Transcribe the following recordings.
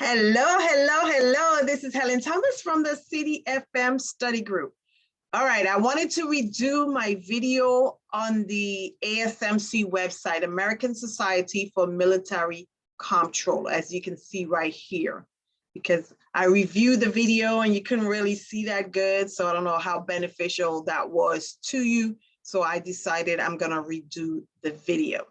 Hello. This is Helen Thomas from the CDFM study group. All right, I wanted to redo my video on the ASMC website, American Society for Military Comptroller, as you can see right here, because I reviewed the video and you couldn't really see that good. So I don't know how beneficial that was to you. So I decided I'm gonna redo the video.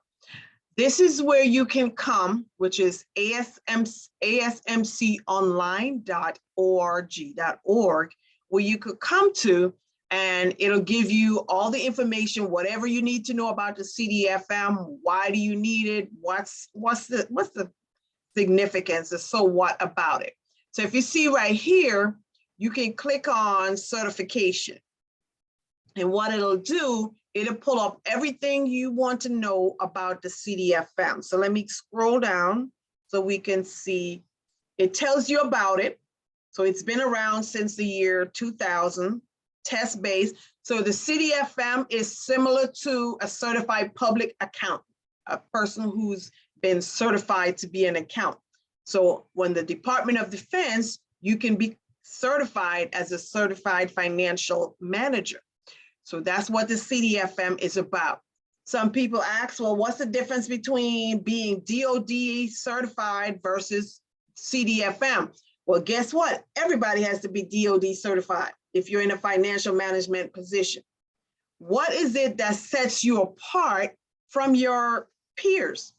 This is where you can come, which is asmconline.org, where you could come to, and it'll give you all the information, whatever you need to know about the CDFM. Why do you need it? What's the significance, the so what about it? So if you see right here, you can click on certification. And what it'll do, it'll pull up everything you want to know about the CDFM. So let me scroll down so we can see. It tells you about it. So it's been around since the year 2000, test-based. So the CDFM is similar to a certified public accountant, a person who's been certified to be an accountant. So when the Department of Defense, you can be certified as a certified financial manager. So that's what the CDFM is about. Some people ask, well, what's the difference between being DOD certified versus CDFM? Well, guess what? Everybody has to be DOD certified if you're in a financial management position. What is it that sets you apart from your peers?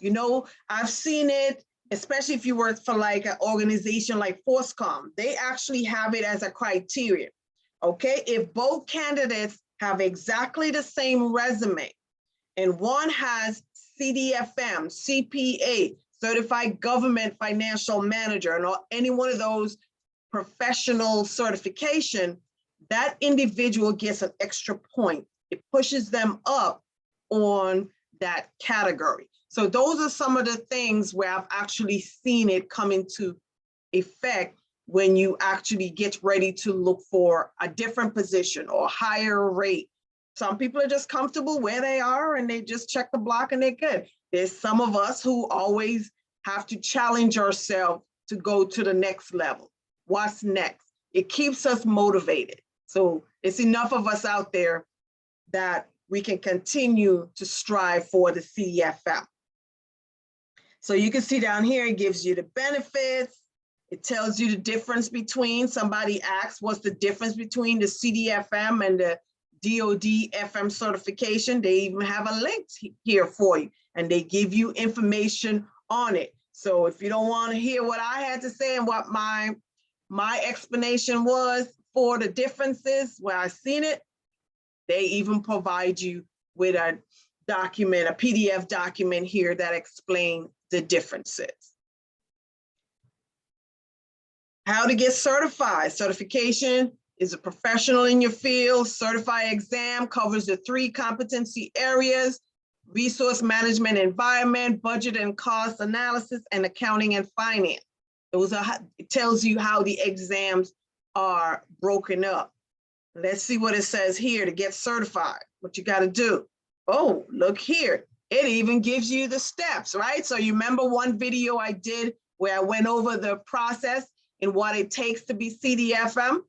You know, I've seen it, especially if you work for like an organization like FORSCOM, they actually have it as a criteria. Okay, if both candidates have exactly the same resume and one has CDFM, CPA, Certified Government Financial Manager, and any one of those professional certification, that individual gets an extra point. It pushes them up on that category. So those are some of the things where I've actually seen it come into effect when you actually get ready to look for a different position or higher rate. Some people are just comfortable where they are and they just check the block and they're good. There's some of us who always have to challenge ourselves to go to the next level. What's next? It keeps us motivated. So it's enough of us out there that we can continue to strive for the CDFM. So you can see down here, it gives you the benefits. It tells you the difference between, somebody asks, what's the difference between the CDFM and the DOD FM certification? They even have a link here for you, and they give you information on it. So if you don't want to hear what I had to say and what my explanation was for the differences, where I've seen it, they even provide you with a document, a PDF document here that explains the differences. How to get certified. Certification is a professional in your field. Certified exam covers the 3 competency areas: resource management, environment, budget and cost analysis, and accounting and finance. It tells you how the exams are broken up. Let's see what it says here to get certified, what you got to do. Oh, look here. It even gives you the steps, right? So you remember one video I did where I went over the process and what it takes to be CDFM?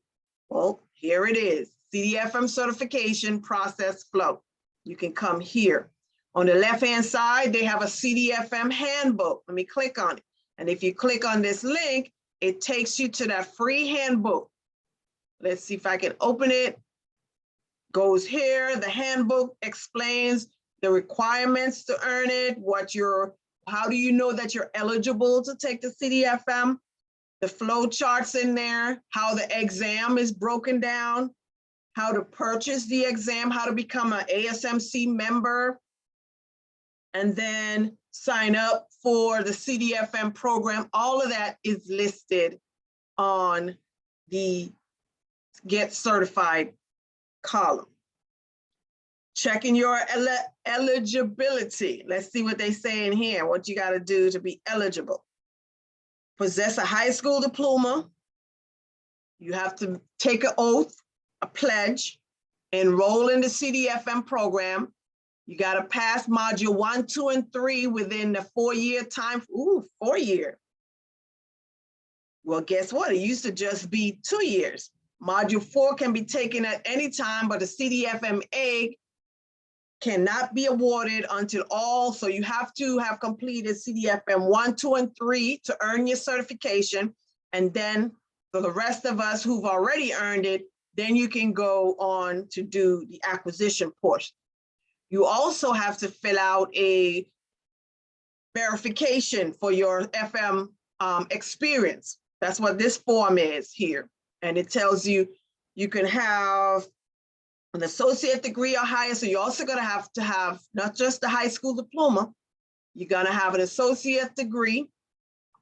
Well, here it is, CDFM certification process flow. You can come here. On the left-hand side, they have a CDFM handbook. Let me click on it. And if you click on this link, it takes you to that free handbook. Let's see if I can open it. Goes here, the handbook explains the requirements to earn it, how do you know that you're eligible to take the CDFM? The flow charts in there, how the exam is broken down, how to purchase the exam, how to become an ASMC member, and then sign up for the CDFM program. All of that is listed on the Get Certified column. Checking your eligibility. Let's see what they say in here, what you got to do to be eligible. Possess a high school diploma. You have to take an oath, a pledge, enroll in the CDFM program. You got to pass module 1, 2, and 3 within the 4-year time. 4 year. Well, guess what? It used to just be 2 years. Module 4 can be taken at any time, but the CDFMA cannot be awarded until all, so you have to have completed CDFM 1, 2, and 3 to earn your certification. And then for the rest of us who've already earned it, then you can go on to do the acquisition portion. You also have to fill out a verification for your FM experience. That's what this form is here. And it tells you you can have an associate degree or higher. So you're also going to have not just the high school diploma, you're going to have an associate degree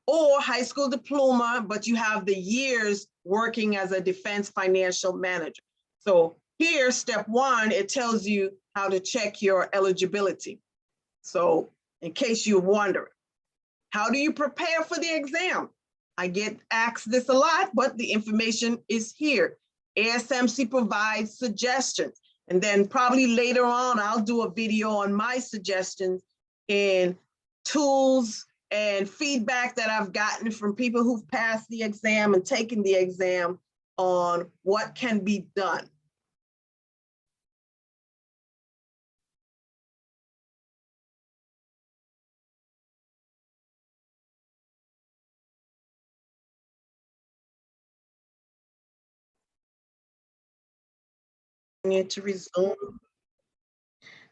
or high school diploma, but you have the years working as a defense financial manager. So here, step 1, it tells you how to check your eligibility. So in case you're wondering, how do you prepare for the exam? I get asked this a lot, but the information is here. ASMC provides suggestions. And then probably later on, I'll do a video on my suggestions in tools and feedback that I've gotten from people who've passed the exam and taken the exam on what can be done. Need to resume.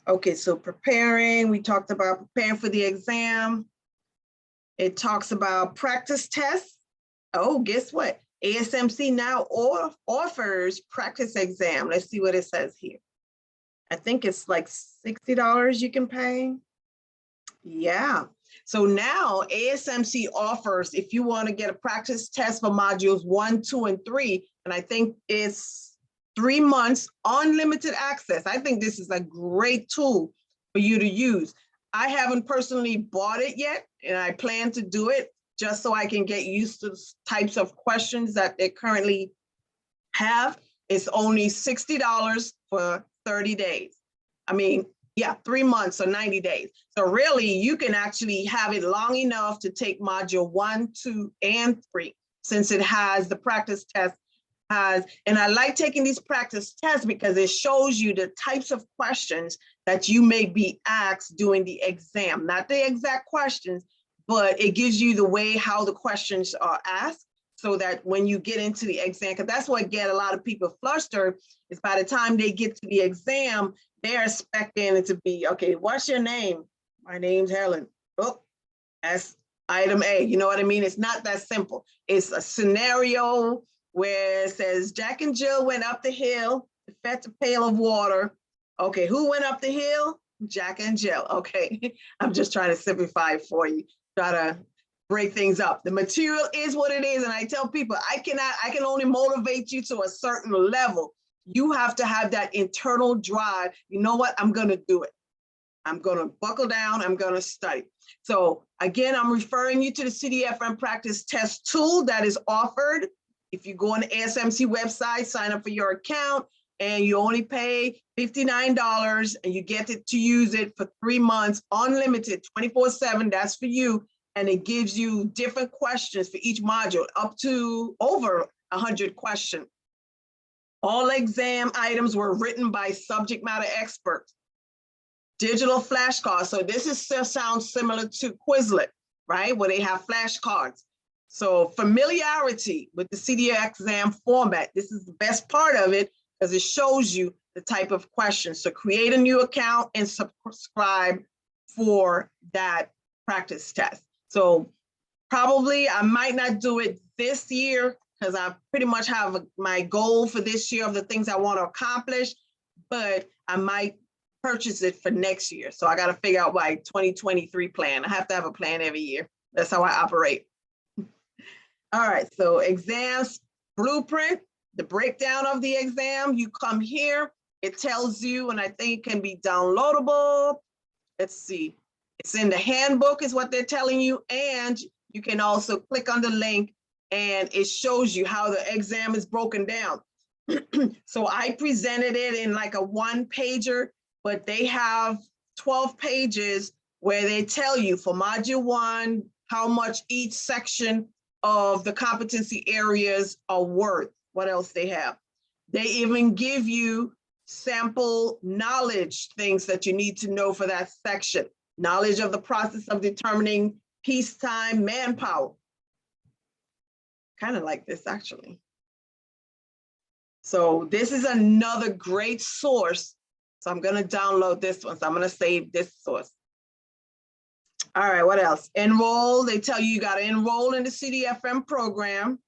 Okay, so preparing, we talked about preparing for the exam. It talks about practice tests. Oh, guess what? ASMC now offers practice exam. Let's see what it says here. I think it's like $60 you can pay. Yeah. So now ASMC offers, if you want to get a practice test for modules 1, 2, and 3, and I think it's 3 months, unlimited access. I think this is a great tool for you to use. I haven't personally bought it yet, and I plan to do it just so I can get used to the types of questions that they currently have. It's only $60 for 30 days. I mean, yeah, 3 months or 90 days. So really, you can actually have it long enough to take module 1, 2, and 3, since it has the practice test. And I like taking these practice tests because it shows you the types of questions that you may be asked during the exam. Not the exact questions, but it gives you the way how the questions are asked, so that when you get into the exam, because that's what get a lot of people flustered, is by the time they get to the exam, they're expecting it to be, okay, what's your name? My name's Helen. Oh, that's item A. You know what I mean? It's not that simple. It's a scenario where it says Jack and Jill went up the hill to fetch a pail of water. Okay, who went up the hill? Jack and Jill. Okay, I'm just trying to simplify it for you. Try to break things up. The material is what it is, and I tell people I can only motivate you to a certain level. You have to have that internal drive. You know what? I'm gonna do it. I'm gonna buckle down. I'm gonna study. So again, I'm referring you to the CDFM practice test tool that is offered. If you go on the ASMC website, sign up for your account, and you only pay $59, and you get it to use it for 3 months, unlimited, 24/7. That's for you. And it gives you different questions for each module, up to over 100 questions. All exam items were written by subject matter experts. Digital flashcards. So this sounds similar to Quizlet, right? Where they have flashcards. So familiarity with the CDF exam format. This is the best part of it because it shows you the type of questions. So create a new account and subscribe for that practice test. So probably I might not do it this year because I pretty much have my goal for this year of the things I want to accomplish, but I might purchase it for next year. So I got to figure out my 2023 plan. I have to have a plan every year. That's how I operate. All right, so exams blueprint, the breakdown of the exam, you come here, it tells you, and I think it can be downloadable. Let's see, it's in the handbook is what they're telling you, and you can also click on the link and it shows you how the exam is broken down. So I presented it in like a 1-pager, but they have 12 pages where they tell you for module 1, how much each section of the competency areas are worth. What else they have? They even give you sample knowledge, things that you need to know for that section. Knowledge of the process of determining peacetime manpower. Kind of like this, actually. So this is another great source. So I'm going to download this one. So I'm going to save this source. All right, what else? Enroll. They tell you got to enroll in the CDFM program.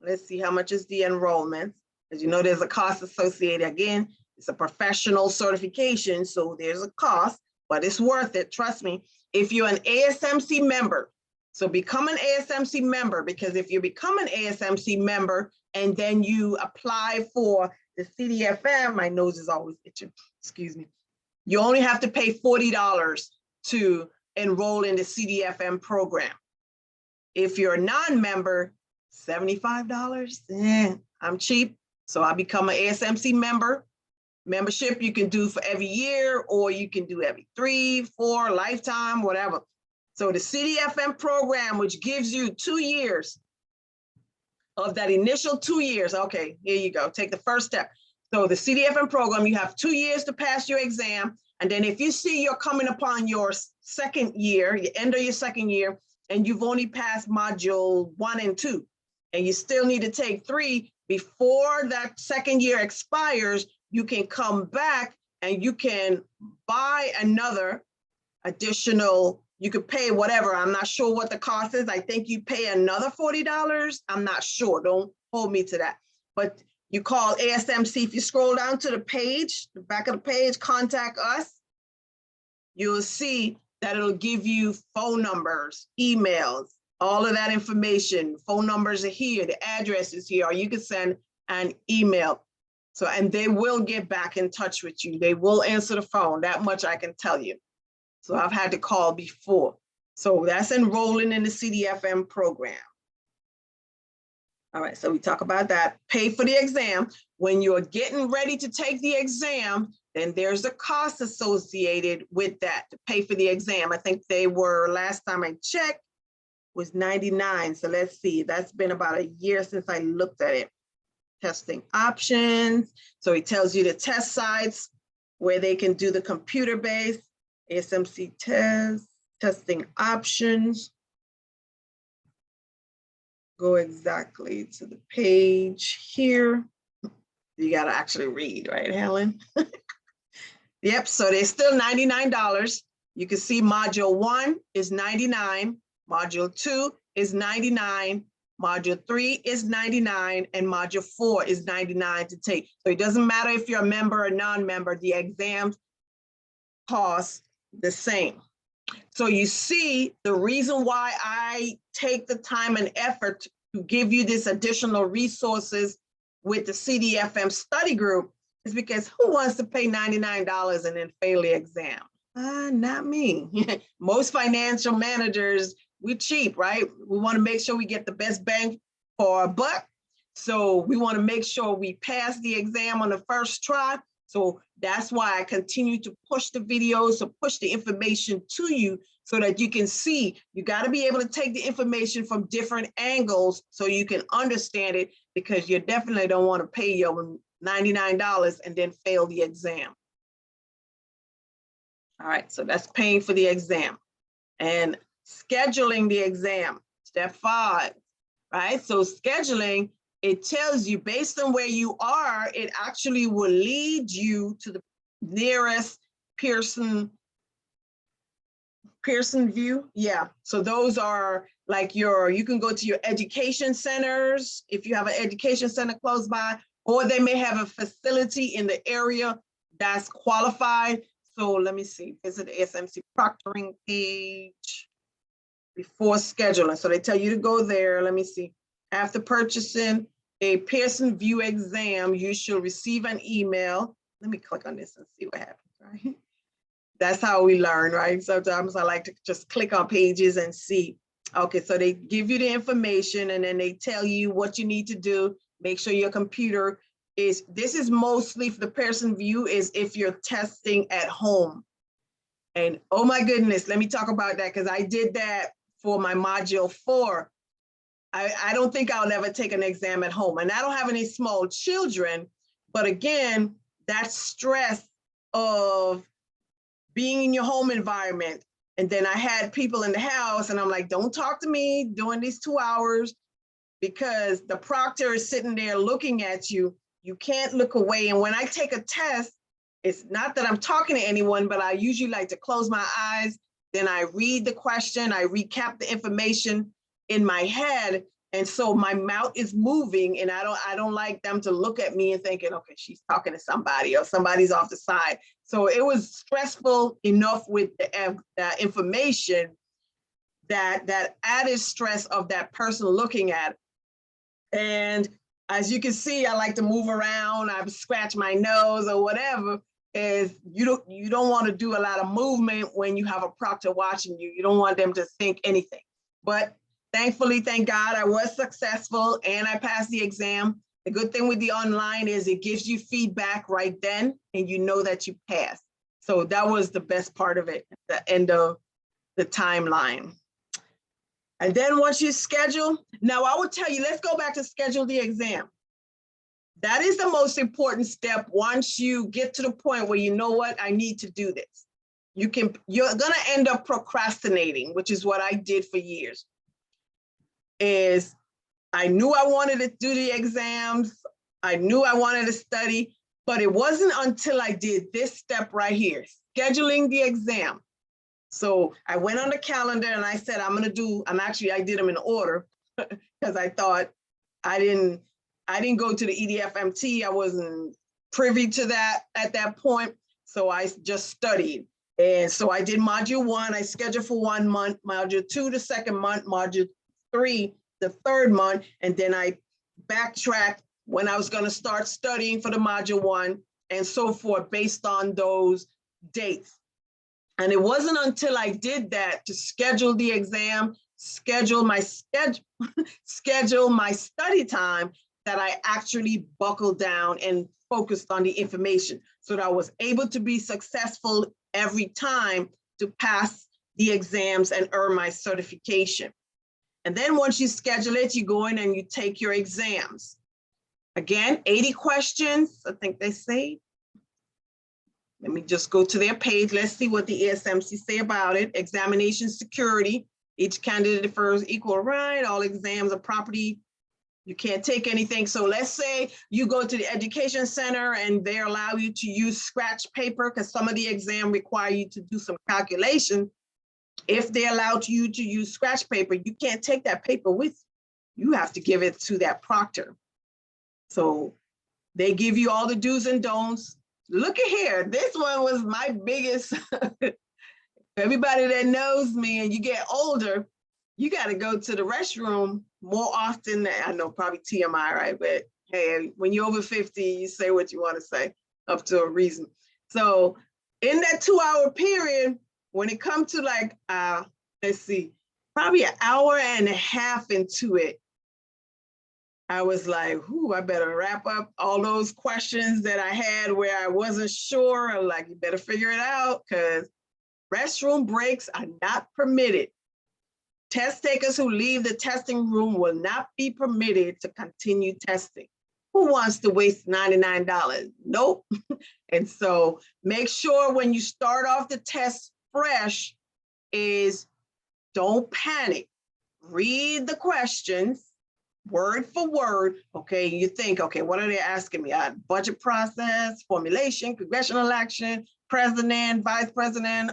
Let's see how much is the enrollment. As you know, there's a cost associated. Again, it's a professional certification, so there's a cost, but it's worth it. Trust me. If you're an ASMC member, so become an ASMC member, because if you become an ASMC member and then you apply for the CDFM, my nose is always itching, excuse me. You only have to pay $40 to enroll in the CDFM program. If you're a non-member, $75, I'm cheap. So I become an ASMC member. Membership you can do for every year, or you can do every 3, 4, lifetime, whatever. So the CDFM program, which gives you 2 years of that initial 2 years. Okay, here you go. Take the first step. So the CDFM program, you have 2 years to pass your exam. And then if you see you're coming upon your second year, you end of your second year, and you've only passed module 1 and 2, and you still need to take 3 before that second year expires, you can come back and you can buy another additional, you could pay whatever. I'm not sure what the cost is. I think you pay another $40. I'm not sure. Don't hold me to that. But you call ASMC. If you scroll down to the page, the back of the page, contact us, you'll see that it'll give you phone numbers, emails, all of that information. Phone numbers are here, the address is here, or you can send an email. So, and they will get back in touch with you. They will answer the phone, that much I can tell you. So I've had to call before. So that's enrolling in the CDFM program. All right, so we talk about that. Pay for the exam. When you're getting ready to take the exam, then there's a cost associated with that to pay for the exam. I think they were, last time I checked, was $99. So let's see, that's been about a year since I looked at it. Testing options. So it tells you the test sites where they can do the computer-based ASMC test, testing options. Go exactly to the page here. You got to actually read, right, Helen? Yep, so they're still $99. You can see module 1 is $99, module 2 is $99, module 3 is $99, and module 4 is $99 to take. So it doesn't matter if you're a member or non-member, the exams cost the same. So you see the reason why I take the time and effort to give you this additional resources with the CDFM study group is because who wants to pay $99 and then fail the exam? Not me. Most financial managers, we're cheap, right? We want to make sure we get the best bang for our buck. So we want to make sure we pass the exam on the first try. So that's why I continue to push the videos, to push the information to you so that you can see. You got to be able to take the information from different angles so you can understand it, because you definitely don't want to pay your $99 and then fail the exam. All right, so that's paying for the exam and scheduling the exam, step 5, right? So scheduling, it tells you based on where you are, it actually will lead you to the nearest Pearson view. Yeah, so those are like you can go to your education centers if you have an education center close by, or they may have a facility in the area that's qualified. So let me see, visit the ASMC proctoring page before scheduling. So they tell you to go there. Let me see. After purchasing a Pearson VUE exam, you should receive an email. Let me click on this and see what happens, right? That's how we learn, right? Sometimes I like to just click on pages and see. Okay, so they give you the information and then they tell you what you need to do. Make sure your computer is, this is mostly for the Pearson VUE, is if you're testing at home. And oh my goodness, let me talk about that, because I did that for my module 4. I don't think I'll ever take an exam at home. And I don't have any small children, but again, that stress of being in your home environment. And then I had people in the house and I'm like, don't talk to me during these 2 hours because the proctor is sitting there looking at you. You can't look away. And when I take a test, it's not that I'm talking to anyone, but I usually like to close my eyes. Then I read the question, I recap the information in my head. And so my mouth is moving and I don't like them to look at me and thinking, okay, she's talking to somebody or somebody's off the side. So it was stressful enough with the information that added stress of that person looking at it. And as you can see, I like to move around, I scratch my nose or whatever. Is you don't want to do a lot of movement when you have a proctor watching you. You don't want them to think anything. But thankfully, thank God, I was successful and I passed the exam. The good thing with the online is it gives you feedback right then and you know that you passed. So that was the best part of it, the end of the timeline. And then once you schedule, now I would tell you, let's go back to schedule the exam. That is the most important step once you get to the point where you know what, I need to do this. You're gonna end up procrastinating, which is what I did for years. Is I knew I wanted to do the exams, I knew I wanted to study, but it wasn't until I did this step right here, scheduling the exam. So I went on the calendar and I said, I did them in order because I thought I didn't go to the EDFMT. I wasn't privy to that at that point. So I just studied. And so I did module 1, I scheduled for 1 month, module 2 the second month, module 3 the third month, and then I backtracked when I was going to start studying for the module 1 and so forth based on those dates. And it wasn't until I did that to schedule the exam, schedule my study time that I actually buckled down and focused on the information so that I was able to be successful every time to pass the exams and earn my certification. And then once you schedule it, you go in and you take your exams. Again, 80 questions, I think they say. Let me just go to their page. Let's see what the ASMC say about it. Examination security. Each candidate defers equal right. All exams are property. You can't take anything. So let's say you go to the education center and they allow you to use scratch paper because some of the exam require you to do some calculation. If they allow you to use scratch paper, you can't take that paper with you. You have to give it to that proctor. So they give you all the do's and don'ts. Look at here. This one was my biggest. Everybody that knows me and you get older, you got to go to the restroom more often than, I know, probably TMI, right? But hey, when you're over 50, you say what you want to say up to a reason. So in that 2-hour period, when it comes to like, let's see, probably an hour and a half into it, I was like, I better wrap up all those questions that I had where I wasn't sure. I'm like, you better figure it out because restroom breaks are not permitted. Test takers who leave the testing room will not be permitted to continue testing. Who wants to waste $99? Nope. And so make sure when you start off the test fresh is don't panic. Read the questions word for word. Okay, you think, okay, what are they asking me? Budget process, formulation, congressional action, president, vice president,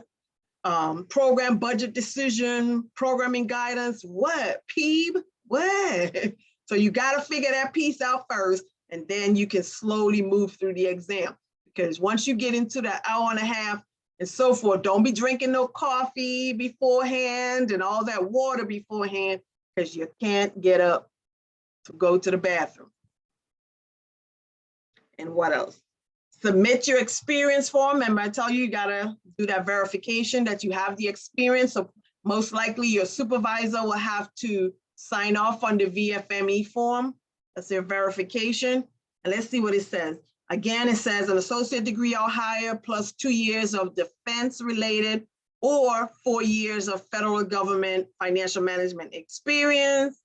program budget decision, programming guidance, what? PEEB, what? So you got to figure that piece out first, and then you can slowly move through the exam. Because once you get into that hour and a half and so forth, don't be drinking no coffee beforehand and all that water beforehand because you can't get up to go to the bathroom. And what else? Submit your experience form. Remember, I tell you, you gotta do that verification that you have the experience. So most likely your supervisor will have to sign off on the VFME form. That's their verification. And let's see what it says. Again, it says an associate degree or higher plus 2 years of defense related or 4 years of federal government financial management experience.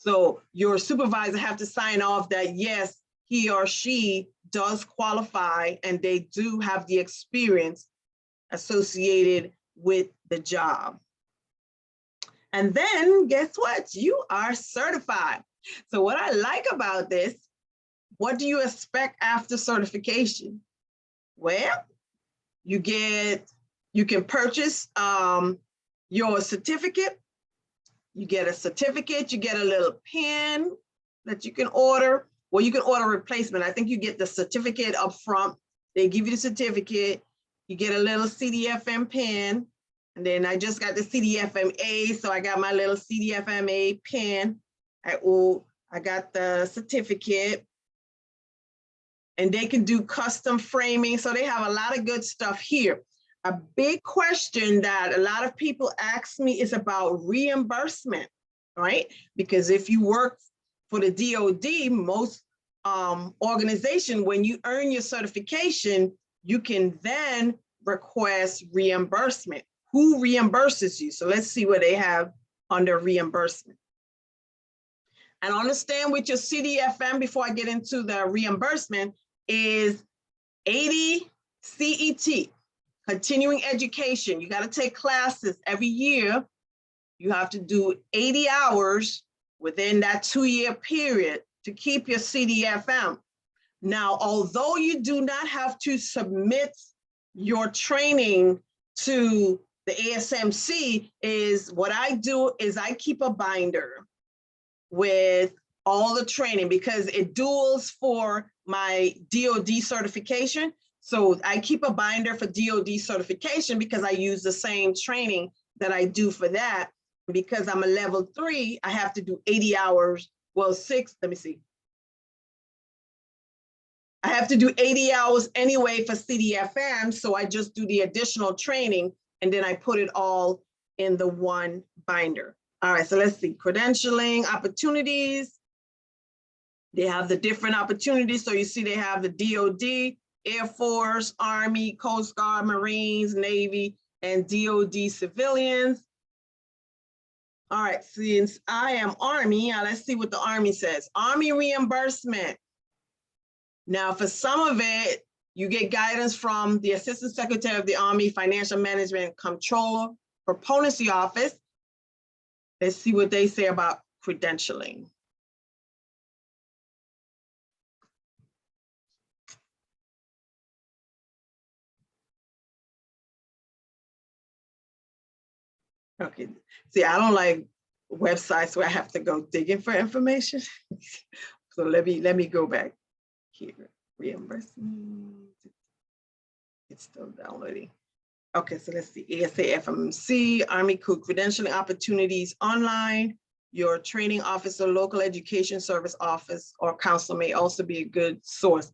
So your supervisor have to sign off that yes, he or she does qualify and they do have the experience associated with the job. And then guess what? You are certified. So what I like about this, what do you expect after certification? Well, you can purchase your certificate. You get a certificate, you get a little pen that you can order. Well, you can order replacement. I think you get the certificate up front. They give you the certificate. You get a little CDFM pen. And then I just got the CDFMA, so I got my little CDFMA pen. I got the certificate. And they can do custom framing. So they have a lot of good stuff here. A big question that a lot of people ask me is about reimbursement, right? Because if you work for the DoD, most organization, when you earn your certification, you can then request reimbursement. Who reimburses you? So let's see what they have under reimbursement. And understand with your CDFM, before I get into the reimbursement, is 80 CET, continuing education. You got to take classes every year. You have to do 80 hours within that 2-year period to keep your CDFM. Now, although you do not have to submit your training to the ASMC, is what I do is I keep a binder with all the training because it duals for my DoD certification. So I keep a binder for DoD certification because I use the same training that I do for that. Because I'm a level 3, I have to do 80 hours. Well, 6, let me see. I have to do 80 hours anyway for CDFM. So I just do the additional training and then I put it all in the one binder. All right, so let's see, credentialing opportunities. They have the different opportunities. So you see they have the DoD, Air Force, Army, Coast Guard, Marines, Navy, and DoD civilians. All right, since I am Army, let's see what the Army says. Army reimbursement. Now, for some of it, you get guidance from the Assistant Secretary of the Army Financial Management Controller Proponency Office. Let's see what they say about credentialing. Okay, see, I don't like websites where I have to go digging for information. So let me go back here. Reimbursement. It's still downloading. Okay, so let's see. ASA-FMC, Army Corps credentialing opportunities online. Your training officer, local education service office, or council may also be a good source.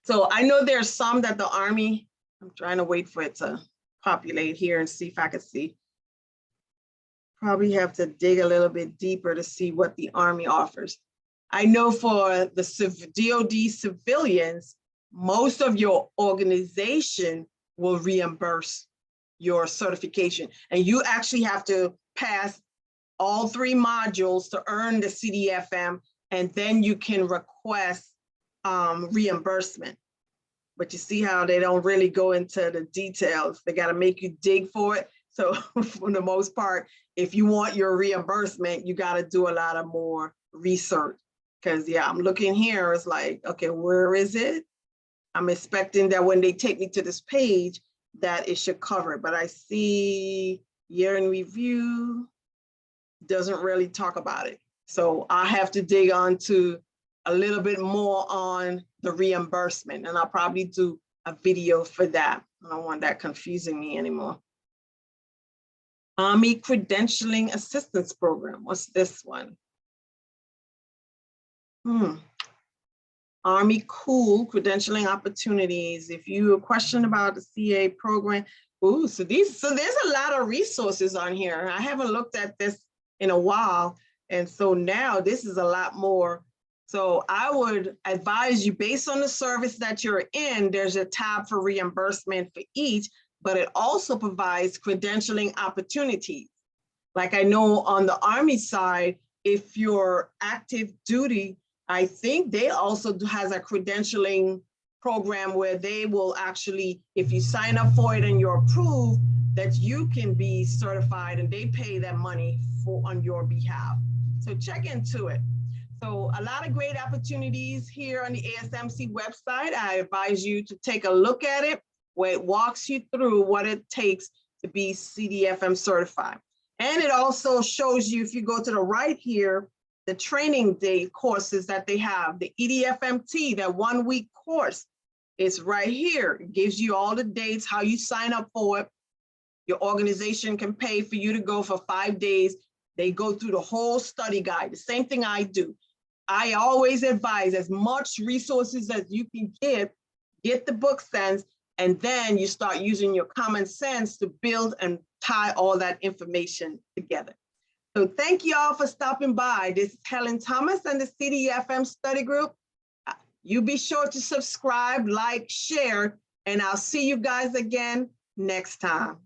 So I know there's some that the Army, I'm trying to wait for it to populate here and see if I can see. Probably have to dig a little bit deeper to see what the Army offers. I know for the DoD civilians, most of your organization will reimburse your certification. And you actually have to pass all 3 modules to earn the CDFM, and then you can request reimbursement. But you see how they don't really go into the details. They got to make you dig for it. So for the most part, if you want your reimbursement, you got to do a lot of more research. Because yeah, I'm looking here, it's like, okay, where is it? I'm expecting that when they take me to this page, that it should cover it. But I see year in review doesn't really talk about it. So I have to dig onto a little bit more on the reimbursement, and I'll probably do a video for that. I don't want that confusing me anymore. Army Credentialing Assistance Program. What's this one? Army Cool Credentialing Opportunities. If you have a question about the CA program, so there's a lot of resources on here. I haven't looked at this in a while, and so now this is a lot more. So I would advise you, based on the service that you're in, there's a tab for reimbursement for each, but it also provides credentialing opportunities. Like I know on the Army side, if you're active duty, I think they also has a credentialing program where they will actually, if you sign up for it and you're approved, that you can be certified and they pay that money for on your behalf. So check into it. So a lot of great opportunities here on the ASMC website. I advise you to take a look at it, where it walks you through what it takes to be CDFM certified. And it also shows you, if you go to the right here, the training day courses that they have. The EDFMT, that 1 week course is right here. It gives you all the dates, how you sign up for it. Your organization can pay for you to go for 5 days. They go through the whole study guide, the same thing I do. I always advise as much resources as you can get the book sense, and then you start using your common sense to build and tie all that information together. So thank you all for stopping by. This is Helen Thomas and the CDFM study group. You be sure to subscribe, like, share, and I'll see you guys again next time.